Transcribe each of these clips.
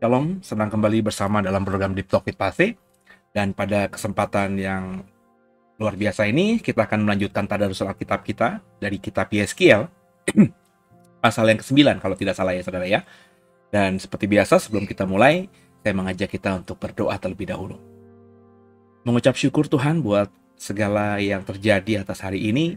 Shalom, senang kembali bersama dalam program Deep Talk with Pastor. Dan pada kesempatan yang luar biasa ini, kita akan melanjutkan tadarusul Alkitab kita dari kitab Yeskiel, pasal yang ke-9 kalau tidak salah ya saudara ya. Dan seperti biasa sebelum kita mulai, saya mengajak kita untuk berdoa terlebih dahulu. Mengucap syukur Tuhan buat segala yang terjadi atas hari ini.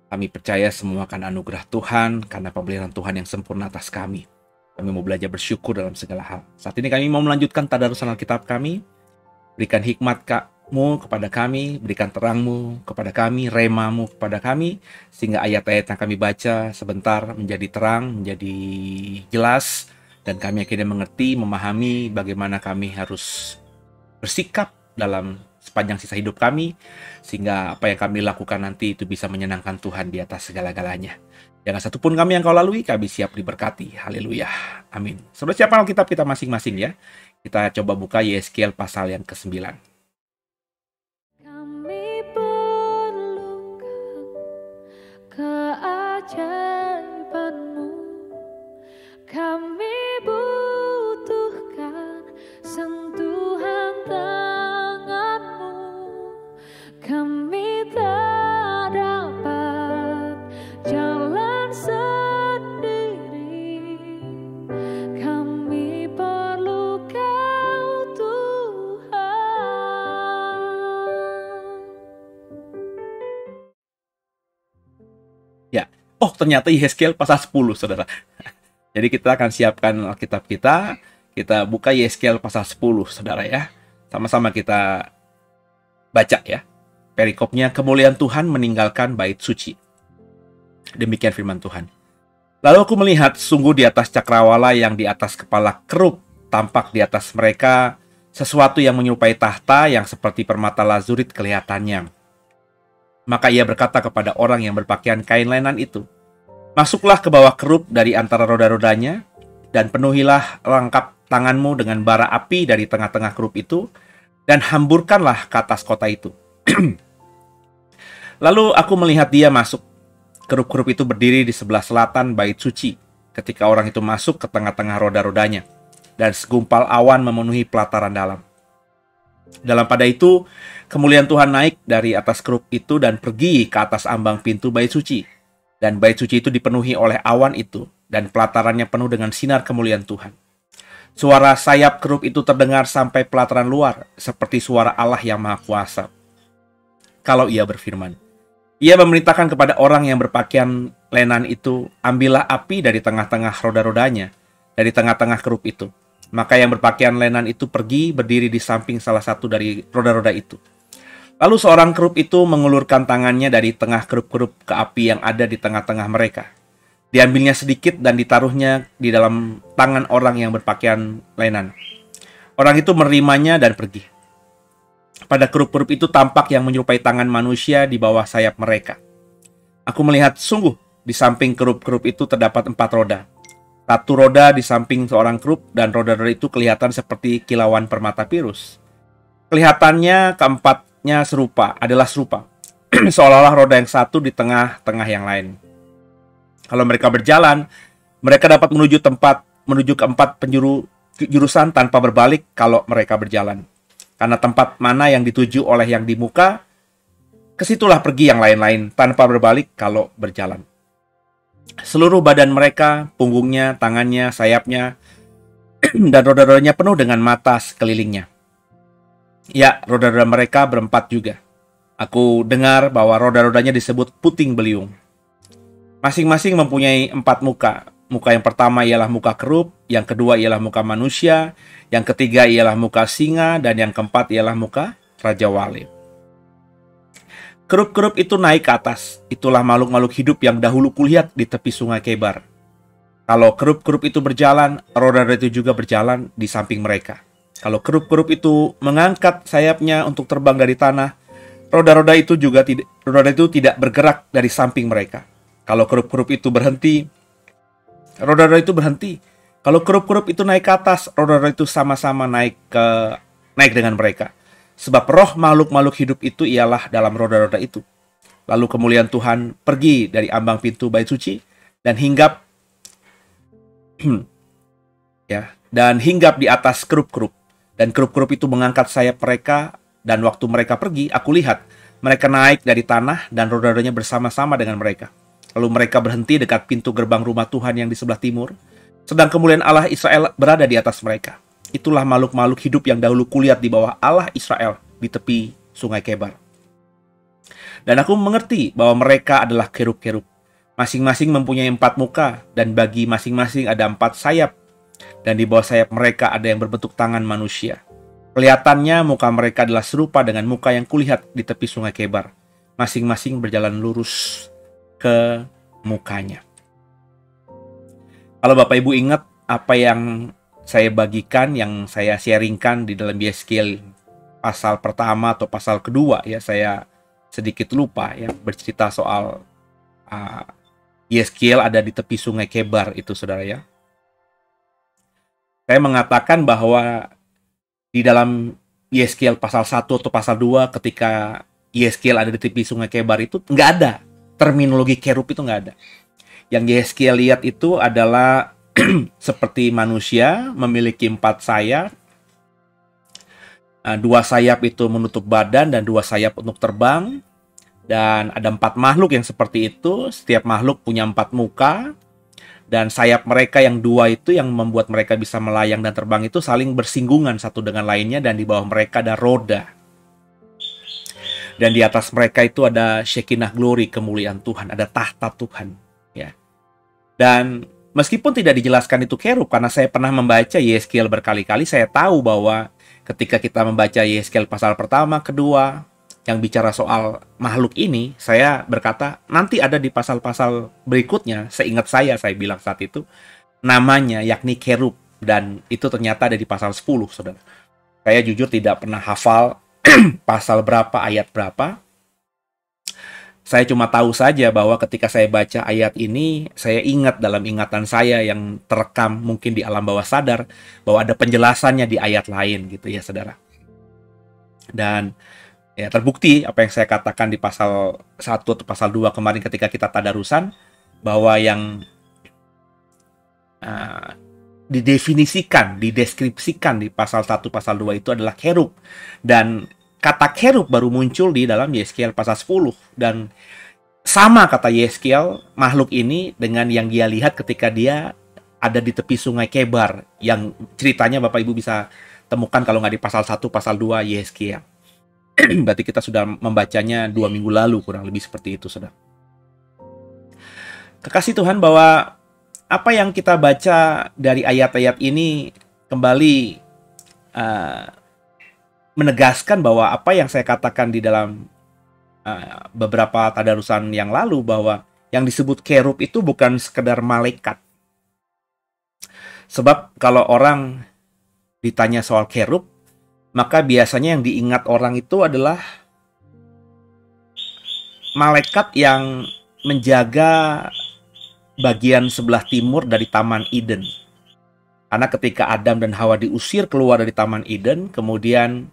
Kami percaya semua akan anugerah Tuhan karena pemberian Tuhan yang sempurna atas kami. Kami mau belajar bersyukur dalam segala hal. Saat ini kami mau melanjutkan tadarusan Alkitab kami. Berikan hikmat-Mu kepada kami, berikan terang-Mu kepada kami, rema-Mu kepada kami, sehingga ayat-ayat yang kami baca sebentar menjadi terang, menjadi jelas, dan kami akhirnya mengerti, memahami bagaimana kami harus bersikap dalam sepanjang sisa hidup kami, sehingga apa yang kami lakukan nanti itu bisa menyenangkan Tuhan di atas segala-galanya. Jangan satupun kami yang kau lalui, kami siap diberkati. Haleluya. Amin. Sudah siapkan Alkitab kita masing-masing ya. Kita coba buka Yeskiel pasal yang ke-9. Kami perlukan keajaiban-Mu. Kami butuhkan sentuhan tangan-Mu. Kami tak dapat jalan sendiri. Kami perlu Kau, Tuhan. Ya. Oh, ternyata Yeskiel pasal 10, saudara. Jadi kita akan siapkan Alkitab kita. Kita buka Yeskiel pasal 10, saudara ya. Sama-sama kita baca ya. Perikopnya, kemuliaan Tuhan meninggalkan bait suci. Demikian firman Tuhan. Lalu aku melihat sungguh di atas cakrawala yang di atas kepala kerub, tampak di atas mereka sesuatu yang menyerupai tahta yang seperti permata lazurit kelihatannya. Maka ia berkata kepada orang yang berpakaian kain lenan itu, "Masuklah ke bawah kerub dari antara roda-rodanya, dan penuhilah rangkap tanganmu dengan bara api dari tengah-tengah kerub itu, dan hamburkanlah ke atas kota itu." Lalu aku melihat dia masuk. Kerub-kerub itu berdiri di sebelah selatan bait suci ketika orang itu masuk ke tengah-tengah roda-rodanya, dan segumpal awan memenuhi pelataran dalam. Dalam pada itu, kemuliaan Tuhan naik dari atas kerub itu dan pergi ke atas ambang pintu bait suci. Dan bait suci itu dipenuhi oleh awan itu, dan pelatarannya penuh dengan sinar kemuliaan Tuhan. Suara sayap kerub itu terdengar sampai pelataran luar, seperti suara Allah yang Maha Kuasa. Kalau ia berfirman, ia memerintahkan kepada orang yang berpakaian lenan itu, "Ambillah api dari tengah-tengah roda-rodanya, dari tengah-tengah kerub itu." Maka yang berpakaian lenan itu pergi berdiri di samping salah satu dari roda-roda itu. Lalu seorang kerub itu mengulurkan tangannya dari tengah kerub-kerub ke api yang ada di tengah-tengah mereka. Diambilnya sedikit dan ditaruhnya di dalam tangan orang yang berpakaian lenan. Orang itu menerimanya dan pergi. Pada kerub-kerub itu tampak yang menyerupai tangan manusia di bawah sayap mereka. Aku melihat sungguh di samping kerub-kerub itu terdapat 4 roda. Satu roda di samping seorang kerub, dan roda-roda itu kelihatan seperti kilauan permata pirus. Kelihatannya keempatnya adalah serupa. Seolah-olah roda yang satu di tengah-tengah yang lain. Kalau mereka berjalan, mereka dapat menuju ke 4 jurusan tanpa berbalik kalau mereka berjalan. Karena tempat mana yang dituju oleh yang di muka, kesitulah pergi yang lain-lain tanpa berbalik kalau berjalan. Seluruh badan mereka, punggungnya, tangannya, sayapnya, dan roda-rodanya penuh dengan mata sekelilingnya. Ya, roda-roda mereka berempat juga. Aku dengar bahwa roda-rodanya disebut puting beliung. Masing-masing mempunyai 4 muka. Muka yang pertama ialah muka kerub, yang kedua ialah muka manusia, yang ketiga ialah muka singa, dan yang keempat ialah muka Raja Wali. Kerub-kerub itu naik ke atas. Itulah makhluk-makhluk hidup yang dahulu kulihat di tepi sungai Kebar. Kalau kerub-kerub itu berjalan, roda-roda itu juga berjalan di samping mereka. Kalau kerub-kerub itu mengangkat sayapnya untuk terbang dari tanah, roda-roda itu tidak bergerak dari samping mereka. Kalau kerub-kerub itu berhenti, roda-roda itu berhenti. Kalau kerub-kerub itu naik ke atas, roda-roda itu sama-sama naik dengan mereka. Sebab roh makhluk-makhluk hidup itu ialah dalam roda-roda itu. Lalu kemuliaan Tuhan pergi dari ambang pintu bait suci dan hinggap dan hinggap di atas kerup-kerup. Dan kerup-kerup itu mengangkat sayap mereka, dan waktu mereka pergi, aku lihat mereka naik dari tanah dan roda-rodanya bersama-sama dengan mereka. Lalu mereka berhenti dekat pintu gerbang rumah Tuhan yang di sebelah timur, sedang kemuliaan Allah Israel berada di atas mereka. Itulah makhluk-makhluk hidup yang dahulu kulihat di bawah Allah Israel di tepi sungai Kebar. Dan aku mengerti bahwa mereka adalah kerub-kerub. Masing-masing mempunyai 4 muka, dan bagi masing-masing ada 4 sayap. Dan di bawah sayap mereka ada yang berbentuk tangan manusia. Kelihatannya muka mereka adalah serupa dengan muka yang kulihat di tepi sungai Kebar. Masing-masing berjalan lurus ke mukanya. Kalau Bapak Ibu ingat apa yang saya bagikan, yang saya sharingkan di dalam Yeskiel pasal pertama atau pasal kedua, ya saya sedikit lupa ya, bercerita soal Yeskiel ada di tepi sungai Kebar itu, saudara ya. Saya mengatakan bahwa di dalam Yeskiel pasal 1 atau pasal 2 ketika Yeskiel ada di tepi sungai Kebar itu nggak ada terminologi kerub, itu nggak ada. Yang Yeskiel lihat itu adalah seperti manusia memiliki 4 sayap. 2 sayap itu menutup badan dan 2 sayap untuk terbang. Dan ada 4 makhluk yang seperti itu. Setiap makhluk punya 4 muka. Dan sayap mereka yang 2 itu yang membuat mereka bisa melayang dan terbang itu saling bersinggungan satu dengan lainnya. Dan di bawah mereka ada roda. Dan di atas mereka itu ada Shekinah glory, kemuliaan Tuhan. Ada tahta Tuhan. Ya. Dan meskipun tidak dijelaskan itu kerub, karena saya pernah membaca Yeskiel berkali-kali, saya tahu bahwa ketika kita membaca Yeskiel pasal pertama, kedua, yang bicara soal makhluk ini, saya berkata, nanti ada di pasal-pasal berikutnya, seingat saya bilang saat itu, namanya yakni kerub, dan itu ternyata ada di pasal 10, saudara. Saya jujur tidak pernah hafal pasal berapa, ayat berapa. Saya cuma tahu saja bahwa ketika saya baca ayat ini, saya ingat dalam ingatan saya yang terekam mungkin di alam bawah sadar, bahwa ada penjelasannya di ayat lain gitu ya, saudara. Dan ya terbukti apa yang saya katakan di pasal 1 atau pasal 2 kemarin ketika kita tadarusan, bahwa yang didefinisikan, dideskripsikan di pasal 1, pasal 2 itu adalah kerub. Dan kata kerub baru muncul di dalam Yeskiel pasal 10. Dan sama kata Yeskiel, makhluk ini dengan yang dia lihat ketika dia ada di tepi sungai Kebar. Yang ceritanya Bapak Ibu bisa temukan kalau nggak di pasal 1, pasal 2 Yeskiel. Berarti kita sudah membacanya 2 minggu lalu, kurang lebih seperti itu, saudara. Kekasih Tuhan, bahwa apa yang kita baca dari ayat-ayat ini kembali menegaskan bahwa apa yang saya katakan di dalam beberapa tadarusan yang lalu, bahwa yang disebut kerub itu bukan sekedar malaikat. Sebab kalau orang ditanya soal kerub, maka biasanya yang diingat orang itu adalah malaikat yang menjaga bagian sebelah timur dari Taman Eden. Karena ketika Adam dan Hawa diusir keluar dari Taman Eden, kemudian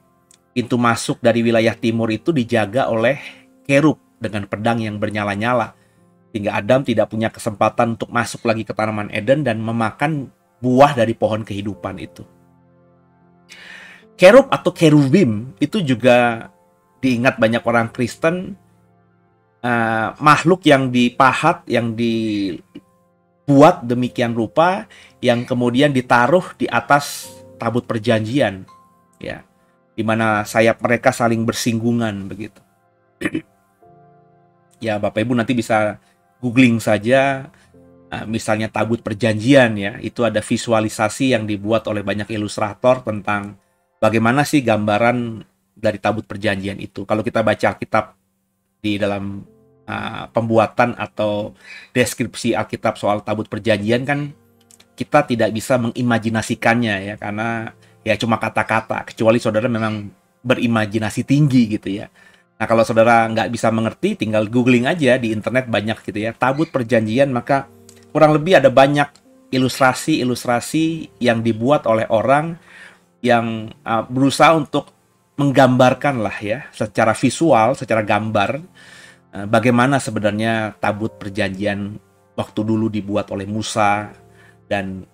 pintu masuk dari wilayah timur itu dijaga oleh kerub dengan pedang yang bernyala-nyala. Sehingga Adam tidak punya kesempatan untuk masuk lagi ke Taman Eden dan memakan buah dari pohon kehidupan itu. Kerub atau kerubim itu juga diingat banyak orang Kristen, makhluk yang dipahat, yang dibuat demikian rupa, yang kemudian ditaruh di atas tabut perjanjian, ya, di mana sayap mereka saling bersinggungan begitu. Ya, Bapak Ibu nanti bisa googling saja, misalnya tabut perjanjian, ya, itu ada visualisasi yang dibuat oleh banyak ilustrator tentang bagaimana sih gambaran dari tabut perjanjian itu. Kalau kita baca Alkitab di dalam pembuatan atau deskripsi Alkitab soal tabut perjanjian, kan kita tidak bisa mengimajinasikannya ya, karena ya cuma kata-kata, kecuali saudara memang berimajinasi tinggi gitu ya. Nah, kalau saudara nggak bisa mengerti, tinggal googling aja di internet, banyak gitu ya, tabut perjanjian, maka kurang lebih ada banyak ilustrasi-ilustrasi yang dibuat oleh orang yang berusaha untuk menggambarkan lah ya, secara visual, secara gambar, bagaimana sebenarnya tabut perjanjian waktu dulu dibuat oleh Musa, dan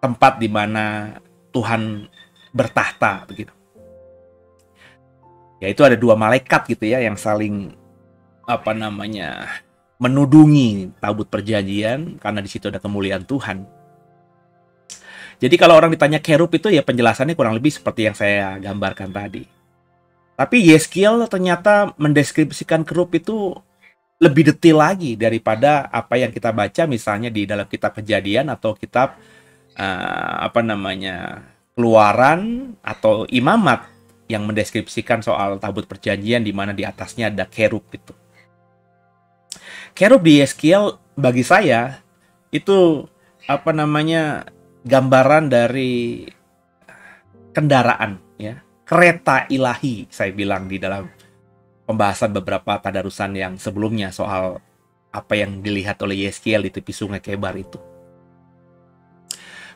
tempat di mana Tuhan bertahta begitu. Yaitu ada dua malaikat gitu ya yang saling menudungi tabut perjanjian karena di situ ada kemuliaan Tuhan. Jadi kalau orang ditanya kerub itu ya penjelasannya kurang lebih seperti yang saya gambarkan tadi. Tapi Yeskiel ternyata mendeskripsikan kerub itu lebih detail lagi daripada apa yang kita baca misalnya di dalam kitab Kejadian atau kitab Keluaran atau Imamat yang mendeskripsikan soal tabut perjanjian di mana di atasnya ada kerub itu. Kerub di Yeskiel bagi saya itu gambaran dari kendaraan ya, kereta ilahi saya bilang di dalam pembahasan beberapa tadarusan yang sebelumnya soal apa yang dilihat oleh Yeskiel di tepi sungai Kebar itu.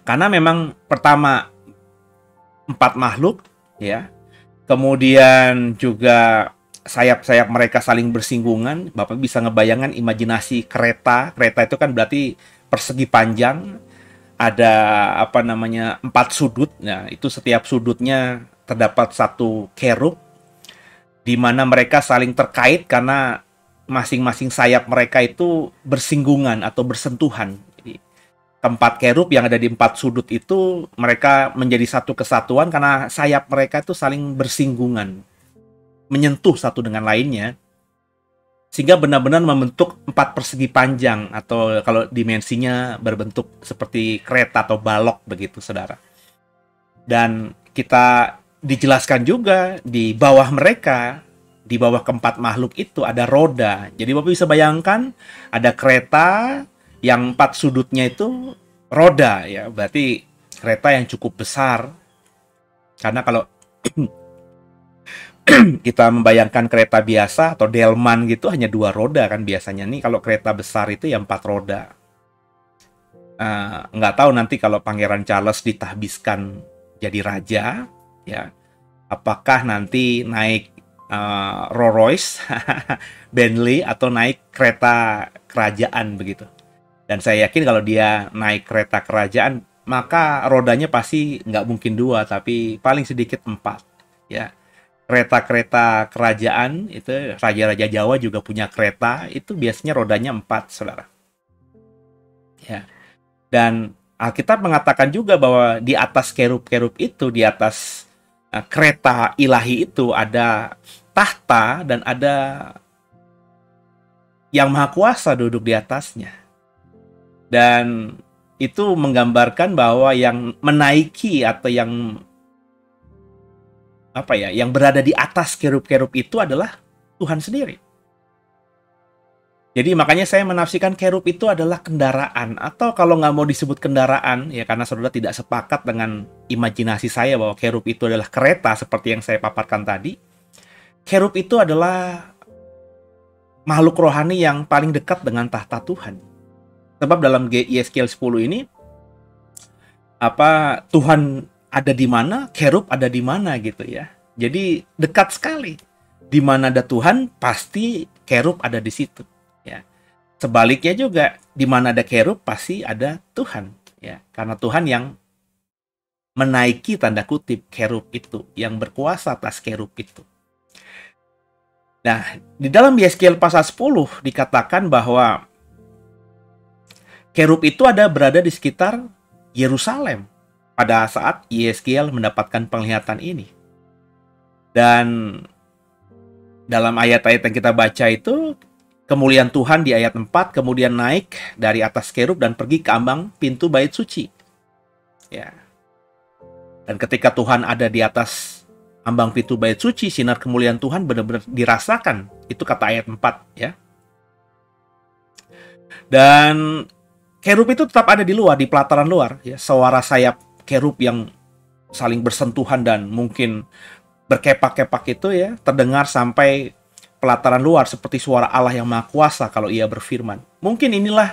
Karena memang pertama 4 makhluk ya. Kemudian juga sayap-sayap mereka saling bersinggungan. Bapak bisa ngebayangkan imajinasi kereta. Kereta itu kan berarti persegi panjang. Ada 4 sudut. Nah, itu setiap sudutnya terdapat satu kerub. Di mana mereka saling terkait karena masing-masing sayap mereka itu bersinggungan atau bersentuhan. Keempat kerub yang ada di 4 sudut itu mereka menjadi satu kesatuan karena sayap mereka itu saling bersinggungan, menyentuh satu dengan lainnya, sehingga benar-benar membentuk 4 persegi panjang atau kalau dimensinya berbentuk seperti kereta atau balok begitu, saudara. Dan kita dijelaskan juga di bawah mereka, di bawah keempat makhluk itu ada roda. Jadi Bapak bisa bayangkan ada kereta yang 4 sudutnya itu roda ya, berarti kereta yang cukup besar. Karena kalau kita membayangkan kereta biasa atau delman gitu hanya 2 roda kan biasanya. Nih kalau kereta besar itu ya 4 roda. Nggak tahu nanti kalau Pangeran Charles ditahbiskan jadi raja ya, apakah nanti naik Rolls Royce, Bentley atau naik kereta kerajaan begitu. Dan saya yakin kalau dia naik kereta kerajaan, maka rodanya pasti nggak mungkin 2, tapi paling sedikit 4. Ya, kereta-kereta kerajaan itu raja-raja Jawa juga punya kereta, itu biasanya rodanya 4, saudara. Ya, dan Alkitab mengatakan juga bahwa di atas kerub-kerub itu, di atas kereta ilahi itu ada tahta dan ada yang maha kuasa duduk di atasnya. Dan itu menggambarkan bahwa yang menaiki atau yang berada di atas kerub-kerub itu adalah Tuhan sendiri. Jadi makanya saya menafsirkan kerub itu adalah kendaraan, atau kalau nggak mau disebut kendaraan ya karena saudara tidak sepakat dengan imajinasi saya bahwa kerub itu adalah kereta seperti yang saya paparkan tadi. Kerub itu adalah makhluk rohani yang paling dekat dengan tahta Tuhan. Sebab dalam Yeskiel 10 ini Tuhan ada di mana, kerub ada di mana gitu ya. Jadi dekat sekali. Di mana ada Tuhan, pasti kerub ada di situ ya. Sebaliknya juga, di mana ada kerub pasti ada Tuhan ya. Karena Tuhan yang menaiki tanda kutip kerub itu, yang berkuasa atas kerub itu. Nah, di dalam Yeskiel pasal 10 dikatakan bahwa kerub itu berada di sekitar Yerusalem pada saat Yeskiel mendapatkan penglihatan ini. Dan dalam ayat-ayat yang kita baca itu, kemuliaan Tuhan di ayat 4 kemudian naik dari atas kerub dan pergi ke ambang pintu bait suci. Ya. Dan ketika Tuhan ada di atas ambang pintu bait suci, sinar kemuliaan Tuhan benar-benar dirasakan. Itu kata ayat 4 ya. Dan kerub itu tetap ada di luar, di pelataran luar ya. Suara sayap kerub yang saling bersentuhan dan mungkin berkepak-kepak itu ya terdengar sampai pelataran luar seperti suara Allah yang Maha Kuasa kalau Ia berfirman. Mungkin inilah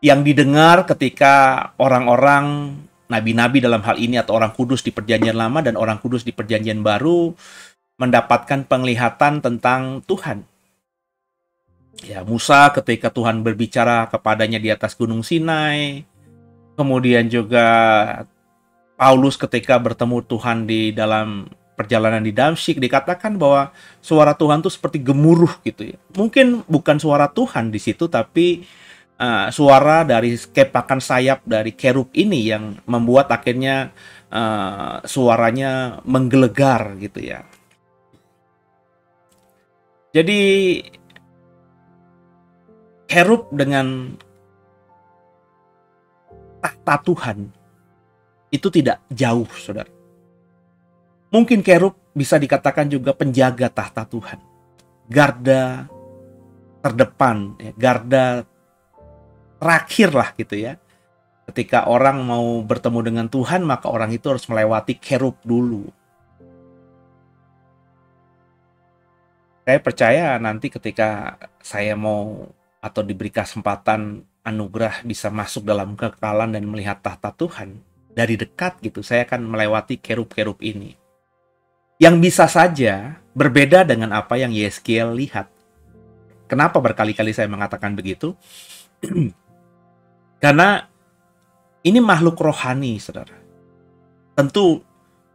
yang didengar ketika orang-orang nabi-nabi dalam hal ini atau orang kudus di Perjanjian Lama dan orang kudus di Perjanjian Baru mendapatkan penglihatan tentang Tuhan. Ya, Musa ketika Tuhan berbicara kepadanya di atas Gunung Sinai, Kemudian juga Paulus ketika bertemu Tuhan di dalam perjalanan di Damsyik dikatakan bahwa suara Tuhan itu seperti gemuruh gitu ya. Mungkin bukan suara Tuhan di situ, tapi suara dari kepakan sayap dari kerub ini yang membuat akhirnya suaranya menggelegar gitu ya. Jadi kerub dengan tahta Tuhan itu tidak jauh, saudara. Mungkin kerub bisa dikatakan juga penjaga tahta Tuhan. Garda terdepan, ya, garda terakhir lah gitu ya. Ketika orang mau bertemu dengan Tuhan, maka orang itu harus melewati kerub dulu. Saya percaya nanti ketika saya mau atau diberi kesempatan anugerah bisa masuk dalam kekekalan dan melihat tahta Tuhan dari dekat gitu, saya akan melewati kerub-kerub ini. Yang bisa saja berbeda dengan apa yang Yeskiel lihat. Kenapa berkali-kali saya mengatakan begitu? Karena ini makhluk rohani, saudara. Tentu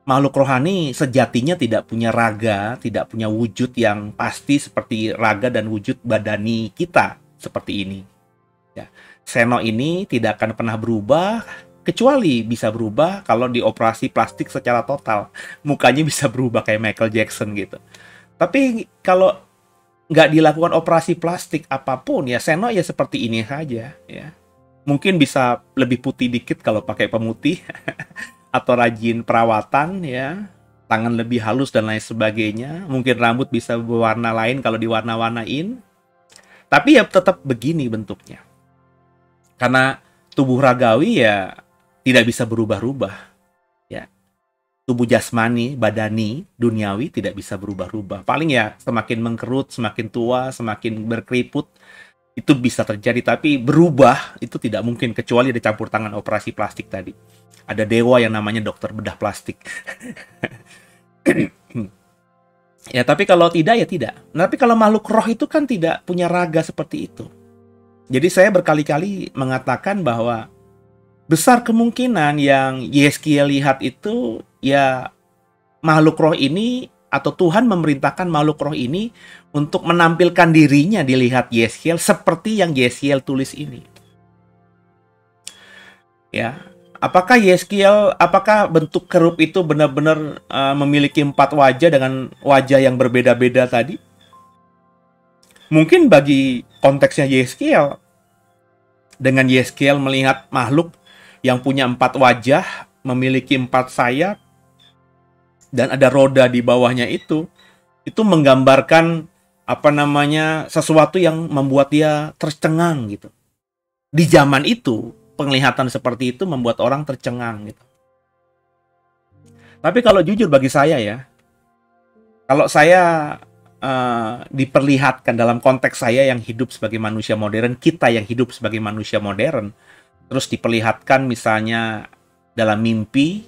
makhluk rohani sejatinya tidak punya raga, tidak punya wujud yang pasti seperti raga dan wujud badani kita seperti ini. Ya. Seno ini tidak akan pernah berubah, kecuali bisa berubah kalau dioperasi plastik secara total. Mukanya bisa berubah kayak Michael Jackson gitu. Tapi kalau nggak dilakukan operasi plastik apapun, ya Seno ya seperti ini saja. Ya. Mungkin bisa lebih putih dikit kalau pakai pemutih. Atau rajin perawatan ya. Tangan lebih halus dan lain sebagainya. Mungkin rambut bisa berwarna lain kalau diwarna-warnain. Tapi ya tetap begini bentuknya. Karena tubuh ragawi ya tidak bisa berubah-ubah. Ya. Tubuh jasmani, badani, duniawi tidak bisa berubah-ubah. Paling ya semakin mengkerut, semakin tua, semakin berkeriput, itu bisa terjadi. Tapi berubah itu tidak mungkin kecuali ada campur tangan operasi plastik tadi. Ada dewa yang namanya dokter bedah plastik. Ya, tapi kalau tidak, ya tidak. Tapi kalau makhluk roh itu kan tidak punya raga seperti itu. Jadi saya berkali-kali mengatakan bahwa besar kemungkinan yang Yeskiel lihat itu ya makhluk roh ini, atau Tuhan memerintahkan makhluk roh ini untuk menampilkan dirinya dilihat Yeskiel seperti yang Yeskiel tulis ini. Ya, apakah Yeskiel, apakah bentuk kerub itu benar-benar memiliki 4 wajah dengan wajah yang berbeda-beda tadi? Mungkin bagi konteksnya Yeskiel, dengan Yeskiel melihat makhluk yang punya 4 wajah, memiliki 4 sayap, dan ada roda di bawahnya itu menggambarkan sesuatu yang membuat dia tercengang gitu. Di zaman itu, penglihatan seperti itu membuat orang tercengang gitu. Tapi kalau jujur bagi saya ya, kalau saya diperlihatkan dalam konteks saya yang hidup sebagai manusia modern, kita yang hidup sebagai manusia modern, terus diperlihatkan misalnya dalam mimpi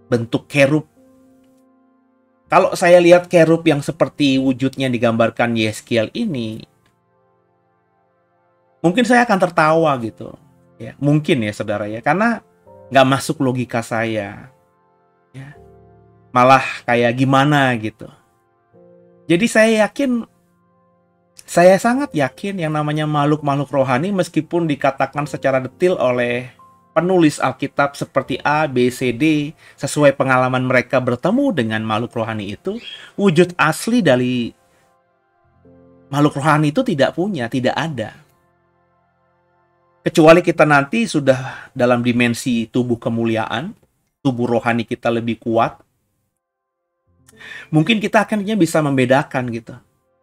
bentuk kerub. Kalau saya lihat kerub yang seperti wujudnya digambarkan Yeskiel ini, mungkin saya akan tertawa gitu. Ya, mungkin ya saudara ya, karena nggak masuk logika saya. Ya. Malah kayak gimana gitu. Jadi saya sangat yakin yang namanya makhluk-makhluk rohani, meskipun dikatakan secara detail oleh penulis Alkitab seperti A, B, C, D, sesuai pengalaman mereka bertemu dengan makhluk rohani itu, wujud asli dari makhluk rohani itu tidak ada. Kecuali kita nanti sudah dalam dimensi tubuh kemuliaan, tubuh rohani kita lebih kuat, mungkin kita akhirnya bisa membedakan gitu.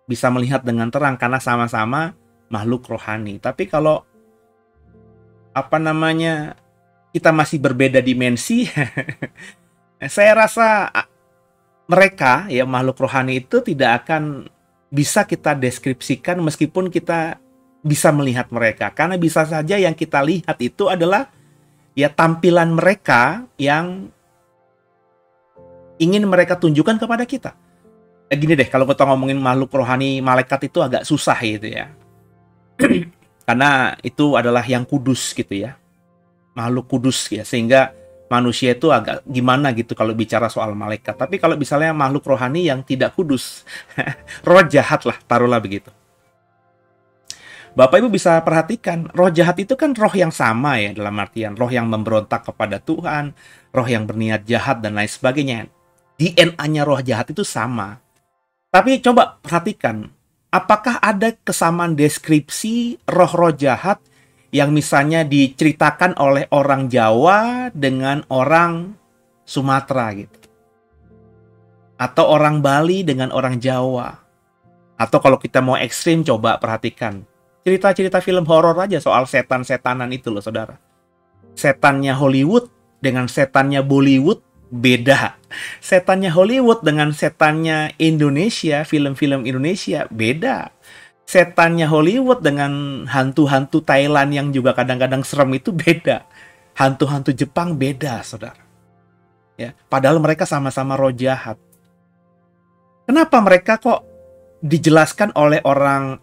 Bisa melihat dengan terang karena sama-sama makhluk rohani. Tapi kalau kita masih berbeda dimensi, saya rasa mereka ya makhluk rohani itu tidak akan bisa kita deskripsikan meskipun kita bisa melihat mereka. Karena bisa saja yang kita lihat itu adalah ya tampilan mereka yang ingin mereka tunjukkan kepada kita. Gini deh, kalau kita ngomongin makhluk rohani malaikat itu agak susah gitu ya. Karena itu adalah yang kudus gitu ya. makhluk kudus ya, sehingga manusia itu agak gimana gitu kalau bicara soal malaikat. Tapi kalau misalnya makhluk rohani yang tidak kudus, roh jahat lah, taruhlah begitu. Bapak Ibu bisa perhatikan, roh jahat itu kan roh yang sama ya, dalam artian roh yang memberontak kepada Tuhan, roh yang berniat jahat dan lain sebagainya. DNA-nya roh jahat itu sama. Tapi coba perhatikan, apakah ada kesamaan deskripsi roh-roh jahat yang misalnya diceritakan oleh orang Jawa dengan orang Sumatera gitu? Atau orang Bali dengan orang Jawa? Atau kalau kita mau ekstrim, coba perhatikan cerita-cerita film horor aja soal setan-setanan itu loh, saudara. Setannya Hollywood dengan setannya Bollywood beda. Setannya Hollywood dengan setannya Indonesia, film-film Indonesia beda. Setannya Hollywood dengan hantu-hantu Thailand yang juga kadang-kadang serem itu beda. Hantu-hantu Jepang beda, saudara. Ya, padahal mereka sama-sama roh jahat. Kenapa mereka kok dijelaskan oleh orang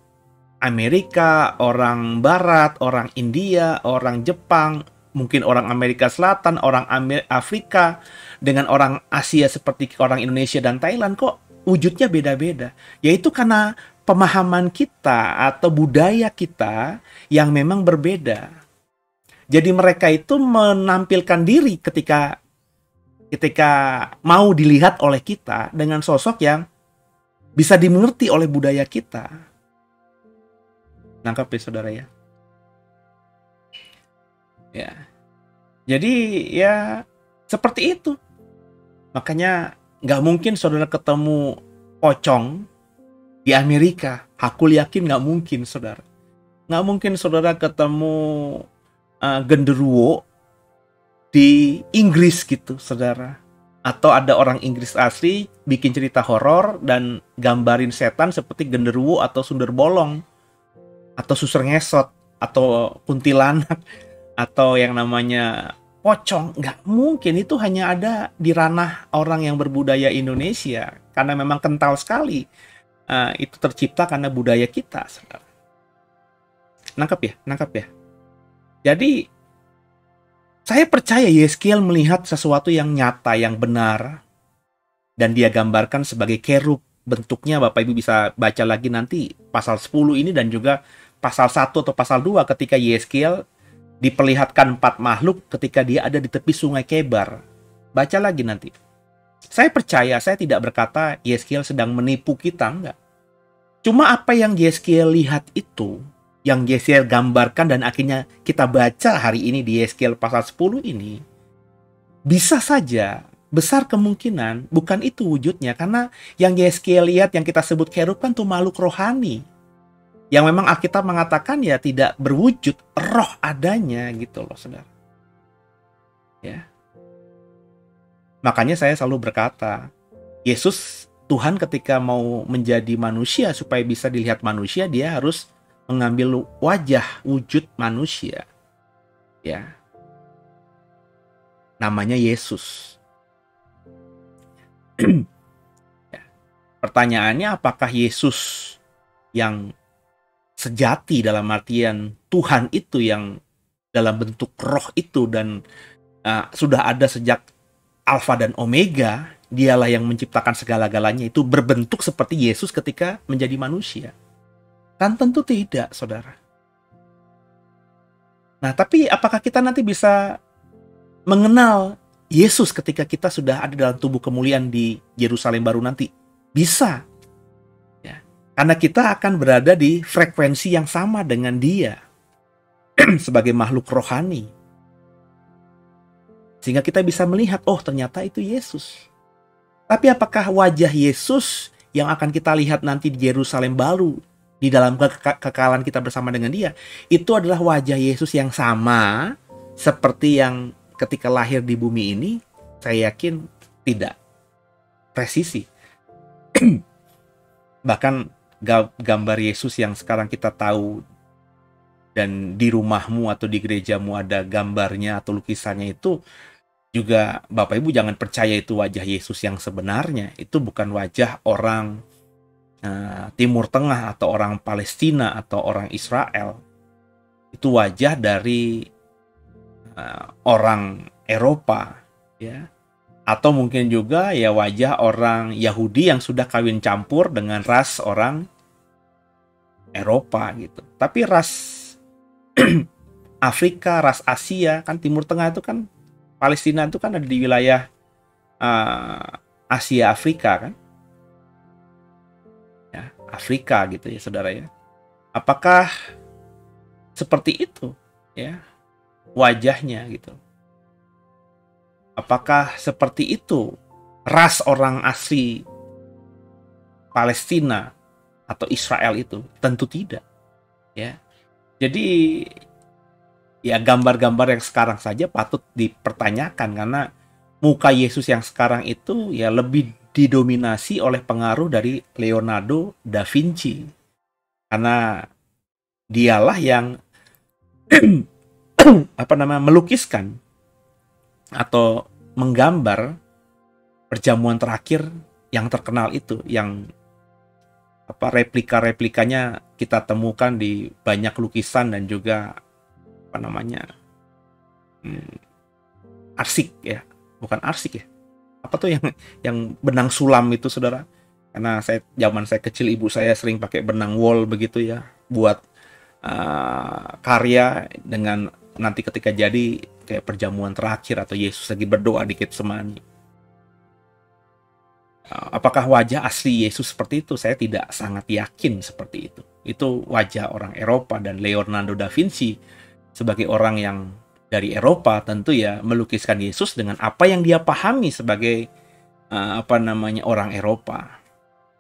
Amerika, orang Barat, orang India, orang Jepang, mungkin orang Amerika Selatan, orang Afrika, dengan orang Asia seperti orang Indonesia dan Thailand, kok wujudnya beda-beda? Yaitu karena pemahaman kita atau budaya kita yang memang berbeda. Jadi mereka itu menampilkan diri ketika mau dilihat oleh kita dengan sosok yang bisa dimengerti oleh budaya kita. Nangkap ya, saudara ya? Ya. Jadi ya seperti itu. Makanya nggak mungkin saudara ketemu pocong di Amerika. Aku yakin nggak mungkin, saudara. Nggak mungkin saudara ketemu genderuwo di Inggris gitu, saudara. Atau ada orang Inggris asli bikin cerita horor dan gambarin setan seperti genderuwo atau sundel bolong, atau suster ngesot, atau kuntilanak, atau yang namanya pocong. Nggak mungkin, itu hanya ada di ranah orang yang berbudaya Indonesia. Karena memang kental sekali. Itu tercipta karena budaya kita, saudara. Nangkap ya? Nangkap ya? Jadi, saya percaya Yeskiel melihat sesuatu yang nyata, yang benar. Dan dia gambarkan sebagai kerub. Bentuknya Bapak Ibu bisa baca lagi nanti pasal 10 ini dan juga pasal 1 atau pasal 2 ketika Yeskiel diperlihatkan 4 makhluk ketika dia ada di tepi sungai Kebar. Baca lagi nanti. Saya percaya, saya tidak berkata Yeskiel sedang menipu kita, enggak. Cuma apa yang Yeskiel lihat itu, yang Yeskiel gambarkan dan akhirnya kita baca hari ini di Yeskiel pasal 10 ini, bisa saja, besar kemungkinan bukan itu wujudnya. Karena yang Yeskiel lihat, yang kita sebut kerub kan tuh makhluk rohani. Yang memang Alkitab mengatakan ya tidak berwujud, roh adanya gitu loh, saudara. Ya. Makanya saya selalu berkata, Yesus, Tuhan ketika mau menjadi manusia supaya bisa dilihat manusia, dia harus mengambil wajah, wujud manusia. Ya. Namanya Yesus. Ya. Pertanyaannya, apakah Yesus yang sejati dalam artian Tuhan itu yang dalam bentuk roh itu dan sudah ada sejak Alfa dan Omega, dialah yang menciptakan segala-galanya, itu berbentuk seperti Yesus ketika menjadi manusia? Kan tentu tidak, saudara. Nah, tapi apakah kita nanti bisa mengenal Yesus ketika kita sudah ada dalam tubuh kemuliaan di Yerusalem baru nanti? Bisa. Karena kita akan berada di frekuensi yang sama dengan dia sebagai makhluk rohani. Sehingga kita bisa melihat, oh ternyata itu Yesus. Tapi apakah wajah Yesus yang akan kita lihat nanti di Yerusalem baru, di dalam kekekalan kita bersama dengan dia, itu adalah wajah Yesus yang sama seperti yang ketika lahir di bumi ini? Saya yakin tidak. Presisi. Bahkan gambar Yesus yang sekarang kita tahu dan di rumahmu atau di gerejamu ada gambarnya atau lukisannya, itu juga Bapak Ibu jangan percaya itu wajah Yesus yang sebenarnya. Itu bukan wajah orang Timur Tengah atau orang Palestina atau orang Israel. Itu wajah dari orang Eropa, ya, atau mungkin juga ya wajah orang Yahudi yang sudah kawin campur dengan ras orang Eropa gitu. Tapi ras Afrika, ras Asia, kan Timur Tengah itu kan, Palestina itu kan ada di wilayah Asia Afrika kan, ya, Afrika gitu ya saudara ya. Apakah seperti itu ya wajahnya gitu? Apakah seperti itu ras orang asli Palestina atau Israel itu? Tentu tidak ya. Jadi ya gambar-gambar yang sekarang saja patut dipertanyakan, karena muka Yesus yang sekarang itu ya lebih didominasi oleh pengaruh dari Leonardo da Vinci, karena dialah yang melukiskan atau menggambar perjamuan terakhir yang terkenal itu, yang replika-replikanya kita temukan di banyak lukisan dan juga arsik ya, bukan arsik ya, apa tuh yang benang sulam itu saudara, karena zaman saya kecil ibu saya sering pakai benang wol begitu ya buat karya, dengan nanti ketika jadi kayak perjamuan terakhir atau Yesus lagi berdoa di Getsemani. Apakah wajah asli Yesus seperti itu? Saya tidak sangat yakin seperti itu. Itu wajah orang Eropa, dan Leonardo da Vinci sebagai orang yang dari Eropa tentu ya melukiskan Yesus dengan apa yang dia pahami sebagai orang Eropa.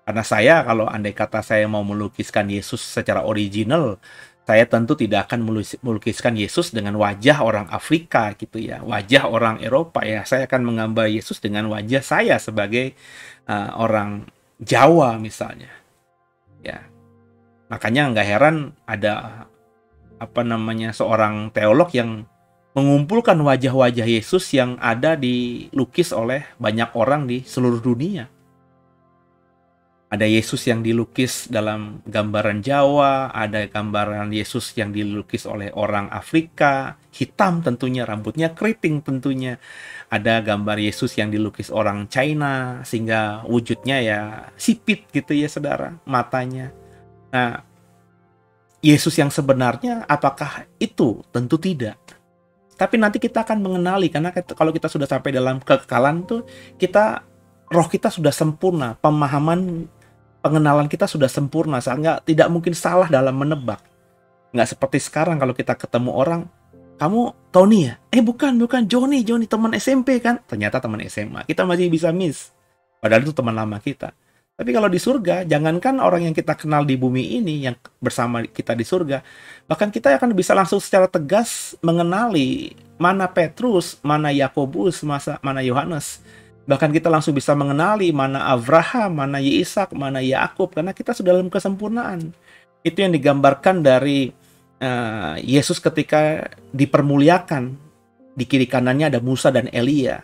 Karena saya, kalau andai kata saya mau melukiskan Yesus secara original, saya tentu tidak akan melukiskan Yesus dengan wajah orang Afrika gitu ya, wajah orang Eropa ya. Saya akan menggambar Yesus dengan wajah saya sebagai orang Jawa misalnya. Ya, makanya nggak heran ada seorang teolog yang mengumpulkan wajah-wajah Yesus yang ada dilukis oleh banyak orang di seluruh dunia. Ada Yesus yang dilukis dalam gambaran Jawa, ada gambaran Yesus yang dilukis oleh orang Afrika, hitam tentunya, rambutnya keriting tentunya. Ada gambar Yesus yang dilukis orang China, sehingga wujudnya ya sipit gitu ya saudara, matanya. Nah, Yesus yang sebenarnya apakah itu? Tentu tidak. Tapi nanti kita akan mengenali, karena kalau kita sudah sampai dalam kekekalan tuh, roh kita sudah sempurna, pengenalan kita sudah sempurna, sehingga tidak mungkin salah dalam menebak. Nggak seperti sekarang kalau kita ketemu orang, kamu Tony ya? Bukan, Johnny teman SMP kan? Ternyata teman SMA. Kita masih bisa miss. Padahal itu teman lama kita. Tapi kalau di surga, jangankan orang yang kita kenal di bumi ini, yang bersama kita di surga, bahkan kita akan bisa langsung secara tegas mengenali mana Petrus, mana Yakobus, mana Yohanes. Bahkan kita langsung bisa mengenali mana Abraham, mana Ishak, mana Yakub, karena kita sudah dalam kesempurnaan. Itu yang digambarkan dari Yesus ketika dipermuliakan. Di kiri kanannya ada Musa dan Elia.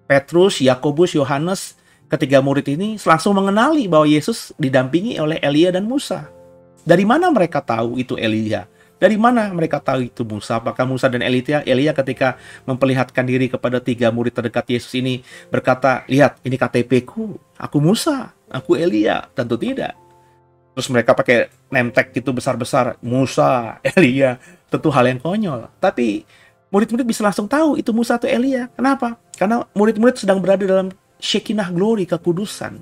Petrus, Yakobus, Yohanes, ketiga murid ini langsung mengenali bahwa Yesus didampingi oleh Elia dan Musa. Dari mana mereka tahu itu Elia? Dari mana mereka tahu itu Musa? Apakah Musa dan Elia ketika memperlihatkan diri kepada tiga murid terdekat Yesus ini berkata, lihat ini KTP-ku, aku Musa, aku Elia? Tentu tidak. Terus mereka pakai name tag gitu besar-besar, Musa, Elia. Tentu hal yang konyol. Tapi murid-murid bisa langsung tahu itu Musa atau Elia. Kenapa? Karena murid-murid sedang berada dalam Shekinah glory, kekudusan.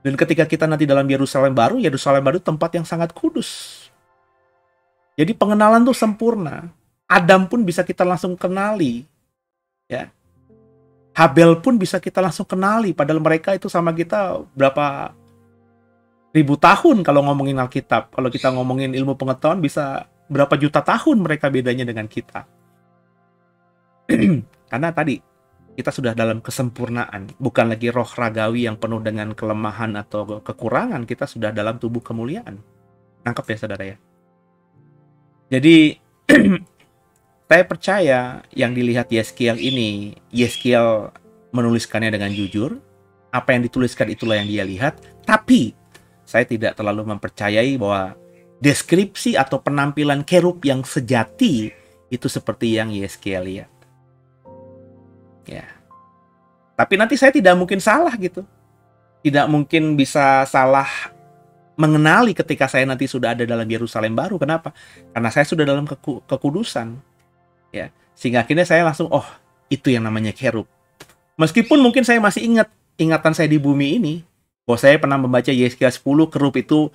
Dan ketika kita nanti dalam Yerusalem baru tempat yang sangat kudus. Jadi pengenalan tuh sempurna. Adam pun bisa kita langsung kenali. Ya. Habel pun bisa kita langsung kenali. Padahal mereka itu sama kita berapa ribu tahun kalau ngomongin Alkitab. Kalau kita ngomongin ilmu pengetahuan bisa berapa juta tahun mereka bedanya dengan kita. Karena tadi kita sudah dalam kesempurnaan. Bukan lagi roh ragawi yang penuh dengan kelemahan atau kekurangan. Kita sudah dalam tubuh kemuliaan. Nangkep ya saudara ya? Jadi, saya percaya yang dilihat Yeskiel ini, Yeskiel menuliskannya dengan jujur. Apa yang dituliskan itulah yang dia lihat. Tapi, saya tidak terlalu mempercayai bahwa deskripsi atau penampilan kerub yang sejati itu seperti yang Yeskiel lihat. Ya. Tapi nanti saya tidak mungkin salah gitu. Tidak mungkin bisa salah mengenali ketika saya nanti sudah ada dalam Yerusalem baru. Kenapa? Karena saya sudah dalam kekudusan. Ya. Sehingga akhirnya saya langsung, oh, itu yang namanya kerub. Meskipun mungkin saya masih ingatan saya di bumi ini, bahwa saya pernah membaca Yeskiel 10, kerub itu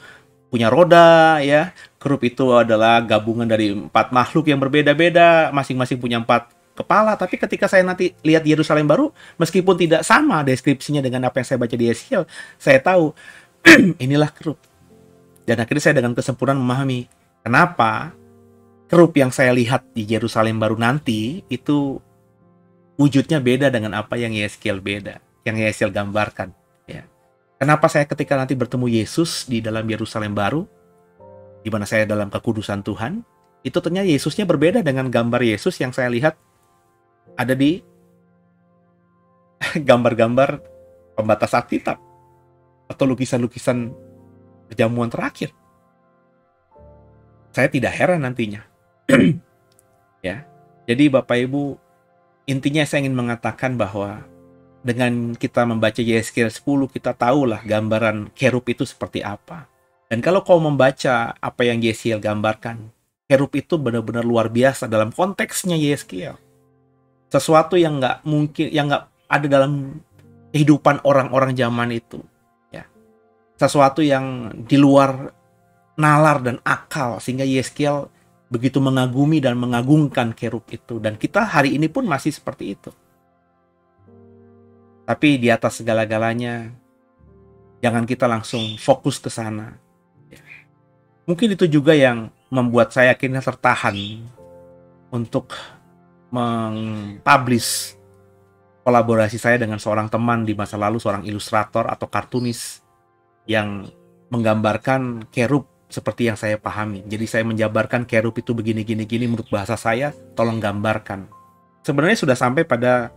punya roda, ya. Kerub itu adalah gabungan dari 4 makhluk yang berbeda-beda, masing-masing punya 4 kepala. Tapi ketika saya nanti lihat Yerusalem baru, meskipun tidak sama deskripsinya dengan apa yang saya baca di Yeskiel, saya tahu inilah kerub. Dan akhirnya saya dengan kesempurnaan memahami kenapa kerub yang saya lihat di Yerusalem baru nanti itu wujudnya beda dengan apa yang Yeskiel gambarkan. Ya. Kenapa saya ketika nanti bertemu Yesus di dalam Yerusalem baru, di mana saya dalam kekudusan Tuhan, itu ternyata Yesusnya berbeda dengan gambar Yesus yang saya lihat ada di gambar-gambar pembatas Alkitab atau lukisan-lukisan perjamuan terakhir. Saya tidak heran nantinya. Ya. Jadi Bapak Ibu, intinya saya ingin mengatakan bahwa dengan kita membaca Yeskiel 10, kita tahulah gambaran kerub itu seperti apa. Dan kalau kau membaca apa yang Yeskiel gambarkan, kerub itu benar-benar luar biasa dalam konteksnya Yeskiel. Sesuatu yang nggak mungkin, yang nggak ada dalam kehidupan orang-orang zaman itu. Ya. Sesuatu yang di luar nalar dan akal, sehingga Yeskiel begitu mengagumi dan mengagungkan kerub itu. Dan kita hari ini pun masih seperti itu. Tapi di atas segala-galanya, jangan kita langsung fokus ke sana. Mungkin itu juga yang membuat saya akhirnya tertahan untuk mengpublish kolaborasi saya dengan seorang teman di masa lalu, seorang ilustrator atau kartunis yang menggambarkan kerub seperti yang saya pahami. Jadi saya menjabarkan kerub itu begini-gini menurut bahasa saya, tolong gambarkan. Sebenarnya sudah sampai pada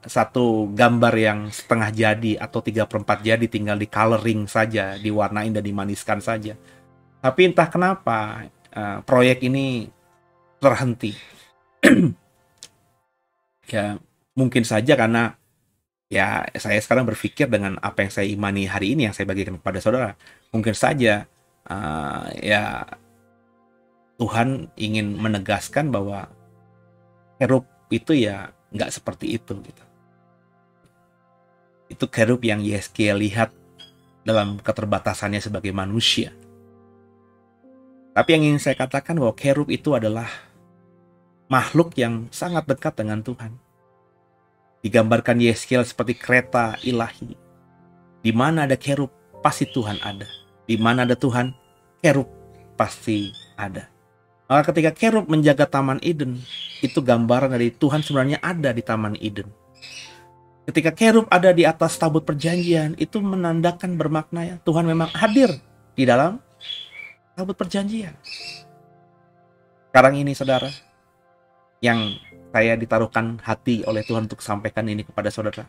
satu gambar yang setengah jadi atau 3/4 jadi, tinggal di coloring saja, diwarnain dan dimaniskan saja. Tapi entah kenapa proyek ini terhenti. Ya, mungkin saja karena ya saya sekarang berpikir dengan apa yang saya imani hari ini yang saya bagikan kepada saudara. Mungkin saja ya Tuhan ingin menegaskan bahwa kerub itu ya nggak seperti itu gitu. Itu kerub yang Yeskiel lihat dalam keterbatasannya sebagai manusia. Tapi yang ingin saya katakan bahwa kerub itu adalah makhluk yang sangat dekat dengan Tuhan. Digambarkan Yeskiel seperti kereta ilahi. Di mana ada kerub, pasti Tuhan ada. Di mana ada Tuhan, kerub pasti ada. Maka ketika kerub menjaga Taman Eden, itu gambaran dari Tuhan sebenarnya ada di Taman Eden. Ketika kerub ada di atas tabut perjanjian, itu menandakan bermakna ya Tuhan memang hadir di dalam tabut perjanjian. Sekarang ini saudara, yang saya ditaruhkan hati oleh Tuhan untuk sampaikan ini kepada saudara.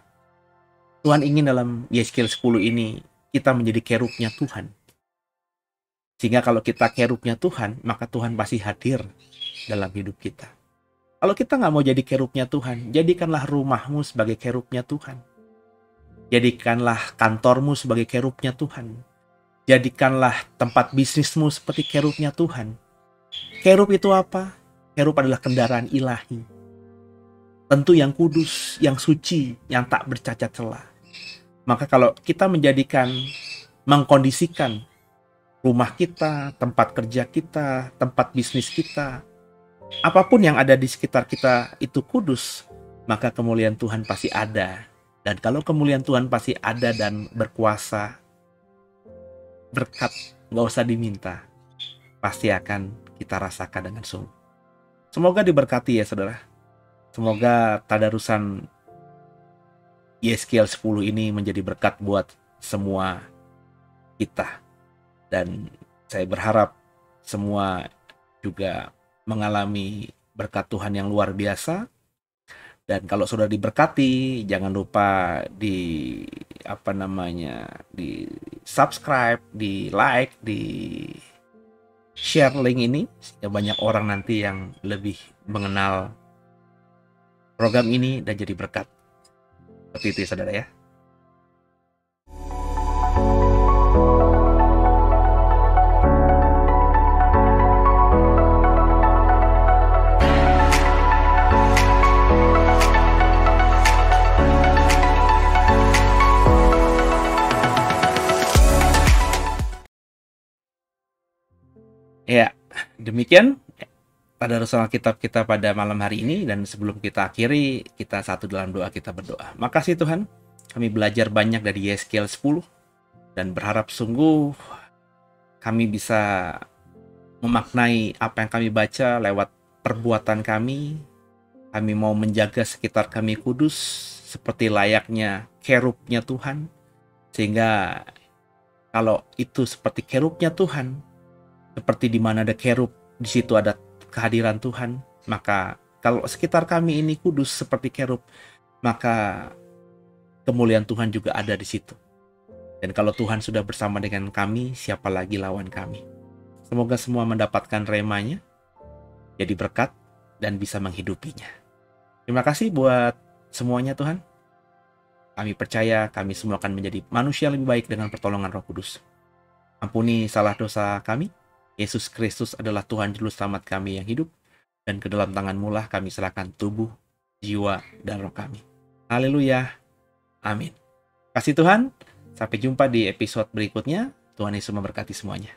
Tuhan ingin dalam Yeskiel 10 ini kita menjadi kerubnya Tuhan. Sehingga kalau kita kerubnya Tuhan, maka Tuhan pasti hadir dalam hidup kita. Kalau kita nggak mau jadi kerubnya Tuhan, jadikanlah rumahmu sebagai kerubnya Tuhan. Jadikanlah kantormu sebagai kerubnya Tuhan. Jadikanlah tempat bisnismu seperti kerubnya Tuhan. Kerub itu apa? Kerub adalah kendaraan ilahi. Tentu yang kudus, yang suci, yang tak bercacat celah. Maka kalau kita mengkondisikan rumah kita, tempat kerja kita, tempat bisnis kita, apapun yang ada di sekitar kita itu kudus, maka kemuliaan Tuhan pasti ada. Dan kalau kemuliaan Tuhan pasti ada dan berkuasa, berkat nggak usah diminta, pasti akan kita rasakan dengan sungguh. Semoga diberkati ya saudara. Semoga tadarusan Yeskiel 10 ini menjadi berkat buat semua kita. Dan saya berharap semua juga mengalami berkat Tuhan yang luar biasa. Dan kalau sudah diberkati, jangan lupa di subscribe, di like, di share link ini sehingga banyak orang nanti yang lebih mengenal program ini dan jadi berkat. Seperti itu ya saudara ya. Ya, demikian tadarus Alkitab kita pada malam hari ini, dan sebelum kita akhiri, kita satu dalam doa, kita berdoa. Makasih Tuhan, kami belajar banyak dari Yeskiel 10 dan berharap sungguh kami bisa memaknai apa yang kami baca lewat perbuatan kami. Kami mau menjaga sekitar kami kudus seperti layaknya kerubnya Tuhan, sehingga kalau itu seperti kerubnya Tuhan, seperti di mana ada kerub, di situ ada kehadiran Tuhan. Maka kalau sekitar kami ini kudus seperti kerub, maka kemuliaan Tuhan juga ada di situ. Dan kalau Tuhan sudah bersama dengan kami, siapa lagi lawan kami? Semoga semua mendapatkan remanya, jadi berkat, dan bisa menghidupinya. Terima kasih buat semuanya Tuhan. Kami percaya kami semua akan menjadi manusia lebih baik dengan pertolongan Roh Kudus. Ampuni salah dosa kami. Yesus Kristus adalah Tuhan Juru Selamat kami yang hidup, dan ke dalam tangan-Mu lah kami serahkan tubuh, jiwa, dan roh kami. Haleluya. Amin. Kasih Tuhan, sampai jumpa di episode berikutnya. Tuhan Yesus memberkati semuanya.